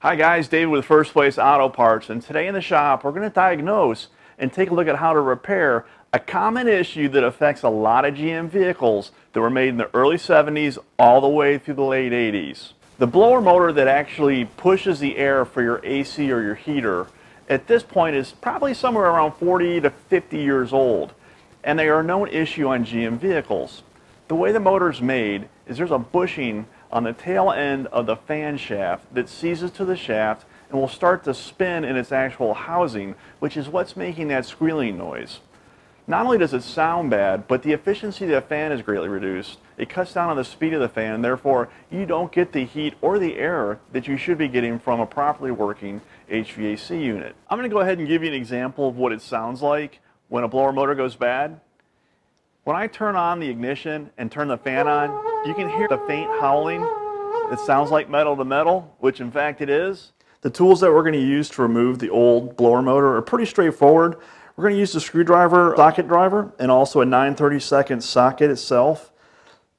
Hi guys, David with First Place Auto Parts, and today in the shop we're going to diagnose and take a look at how to repair a common issue that affects a lot of GM vehicles that were made in the early 70s all the way through the late 80s. The blower motor that actually pushes the air for your AC or your heater at this point is probably somewhere around 40 to 50 years old, and they are a known issue on GM vehicles. The way the motor is made is there's a bushing on the tail end of the fan shaft that seizes to the shaft and will start to spin in its actual housing, which is what's making that squealing noise. Not only does it sound bad, but the efficiency of the fan is greatly reduced. It cuts down on the speed of the fan, and therefore you don't get the heat or the air that you should be getting from a properly working HVAC unit. I'm going to go ahead and give you an example of what it sounds like when a blower motor goes bad. When I turn on the ignition and turn the fan on, you can hear the faint howling. It sounds like metal to metal, which in fact it is. The tools that we're going to use to remove the old blower motor are pretty straightforward. We're going to use the screwdriver socket driver and also a 9/32 socket itself.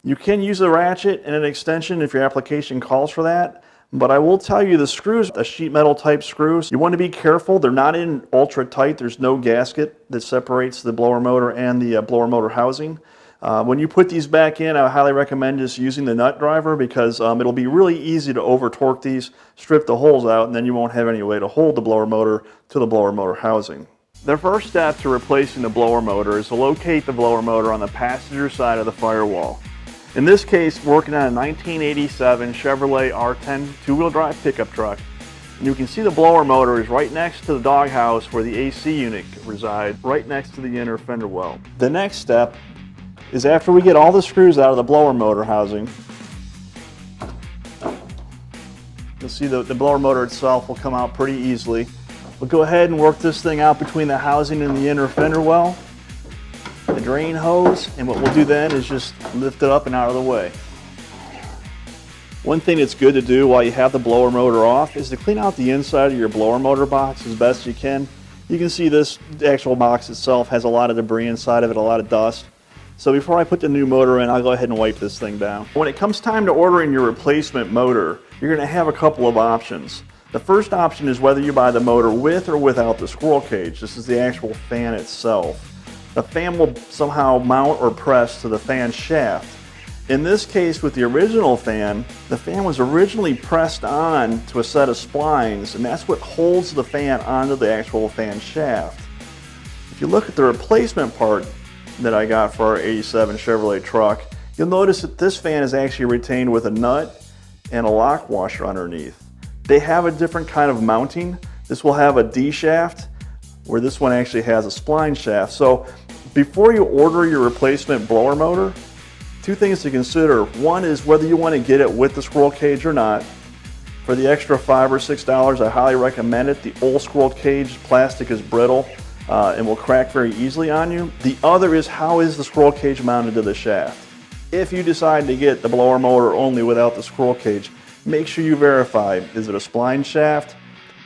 You can use a ratchet and an extension if your application calls for that. But I will tell you, the screws, a sheet metal type screws, you want to be careful. They're not in ultra tight. There's no gasket that separates the blower motor and the blower motor housing. When you put these back in, I highly recommend just using the nut driver because it'll be really easy to over torque these, strip the holes out, and then you won't have any way to hold the blower motor to the blower motor housing. The first step to replacing the blower motor is to locate the blower motor on the passenger side of the firewall. In this case, we're working on a 1987 Chevrolet R10 two-wheel drive pickup truck. And you can see the blower motor is right next to the doghouse where the AC unit resides, right next to the inner fender well. The next step is after we get all the screws out of the blower motor housing, you'll see the blower motor itself will come out pretty easily. We'll go ahead and work this thing out between the housing and the inner fender well, the drain hose, and what we'll do then is just lift it up and out of the way. One thing that's good to do while you have the blower motor off is to clean out the inside of your blower motor box as best you can. You can see this actual box itself has a lot of debris inside of it, a lot of dust. So before I put the new motor in, I'll go ahead and wipe this thing down. When it comes time to ordering your replacement motor, you're going to have a couple of options. The first option is whether you buy the motor with or without the squirrel cage. This is the actual fan itself. The fan will somehow mount or press to the fan shaft. In this case, with the original fan, the fan was originally pressed on to a set of splines, and that's what holds the fan onto the actual fan shaft. If you look at the replacement part that I got for our 87 Chevrolet truck, you'll notice that this fan is actually retained with a nut and a lock washer underneath. They have a different kind of mounting. This will have a D shaft, where this one actually has a spline shaft. So before you order your replacement blower motor, two things to consider. One is whether you want to get it with the squirrel cage or not. For the extra $5 or $6, I highly recommend it. The old squirrel cage plastic is brittle and will crack very easily on you. The other is, how is the squirrel cage mounted to the shaft? If you decide to get the blower motor only without the squirrel cage, make sure you verify, is it a spline shaft?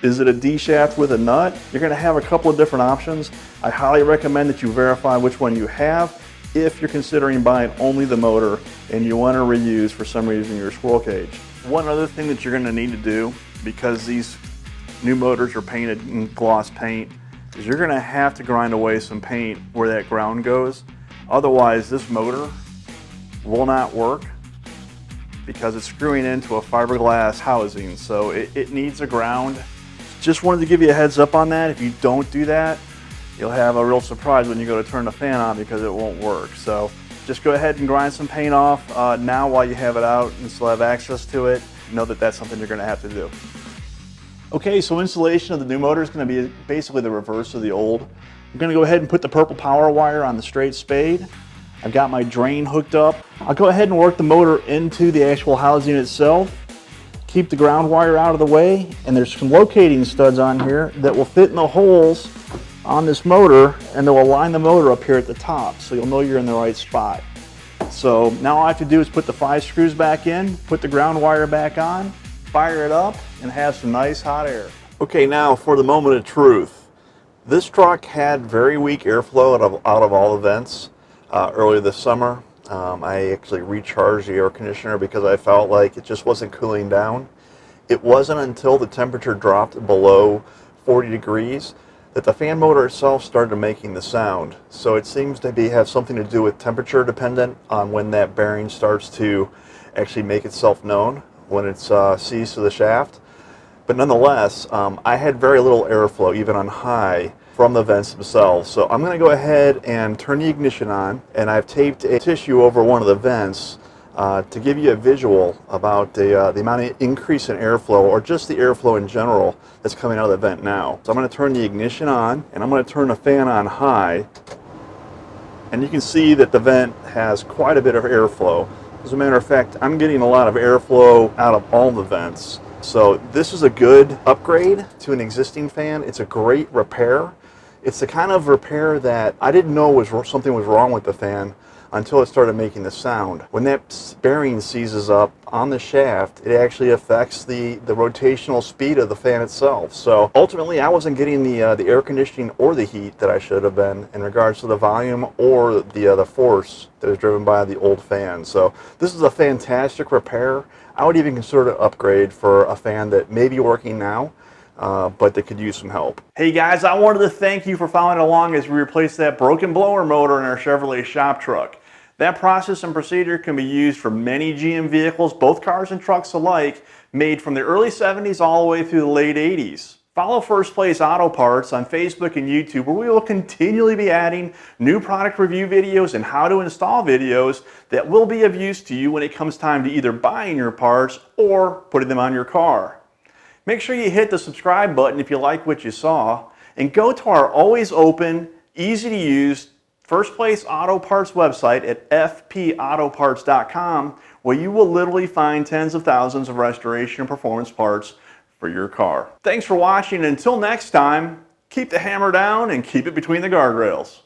Is it a D shaft with a nut? You're going to have a couple of different options. I highly recommend that you verify which one you have if you're considering buying only the motor and you want to reuse for some reason your squirrel cage. One other thing that you're going to need to do, because these new motors are painted in gloss paint, is you're going to have to grind away some paint where that ground goes. Otherwise, this motor will not work because it's screwing into a fiberglass housing, so it needs a ground. Just wanted to give you a heads up on that. If you don't do that, you'll have a real surprise when you go to turn the fan on because it won't work. So just go ahead and grind some paint off now while you have it out and still have access to it. Know that that's something you're going to have to do. Okay, so installation of the new motor is going to be basically the reverse of the old. I'm going to go ahead and put the purple power wire on the straight spade. I've got my drain hooked up. I'll go ahead and work the motor into the actual housing itself. Keep the ground wire out of the way, and there's some locating studs on here that will fit in the holes on this motor, and they'll align the motor up here at the top, so you'll know you're in the right spot. So now all I have to do is put the 5 screws back in, put the ground wire back on, fire it up, and have some nice hot air. Okay, now for the moment of truth. This truck had very weak airflow out of all the vents earlier this summer. I actually recharged the air conditioner because I felt like it just wasn't cooling down. It wasn't until the temperature dropped below 40 degrees that the fan motor itself started making the sound. So it seems to have something to do with temperature dependent on when that bearing starts to actually make itself known when it's seized to the shaft. But nonetheless, I had very little airflow, even on high, from the vents themselves. So I'm going to go ahead and turn the ignition on, and I've taped a tissue over one of the vents to give you a visual about the amount of increase in airflow, or just the airflow in general that's coming out of the vent now. So I'm going to turn the ignition on, and I'm going to turn the fan on high, and you can see that the vent has quite a bit of airflow. As a matter of fact, I'm getting a lot of airflow out of all the vents. So this is a good upgrade to an existing fan. It's a great repair. It's the kind of repair that I didn't know something was wrong with the fan until it started making the sound. When that bearing seizes up on the shaft, it actually affects the rotational speed of the fan itself. So ultimately, I wasn't getting the air conditioning or the heat that I should have been in regards to the volume or the force that is driven by the old fan. So this is a fantastic repair. I would even consider it an upgrade for a fan that may be working now, but that could use some help. Hey guys, I wanted to thank you for following along as we replaced that broken blower motor in our Chevrolet shop truck. That process and procedure can be used for many GM vehicles, both cars and trucks alike, made from the early 70s all the way through the late 80s. Follow First Place Auto Parts on Facebook and YouTube, where we will continually be adding new product review videos and how to install videos that will be of use to you when it comes time to either buying your parts or putting them on your car. Make sure you hit the subscribe button if you like what you saw, and go to our always open, easy to use First Place Auto Parts website at fpautoparts.com, where you will literally find tens of thousands of restoration and performance parts for your car. Thanks for watching, and until next time, keep the hammer down and keep it between the guardrails.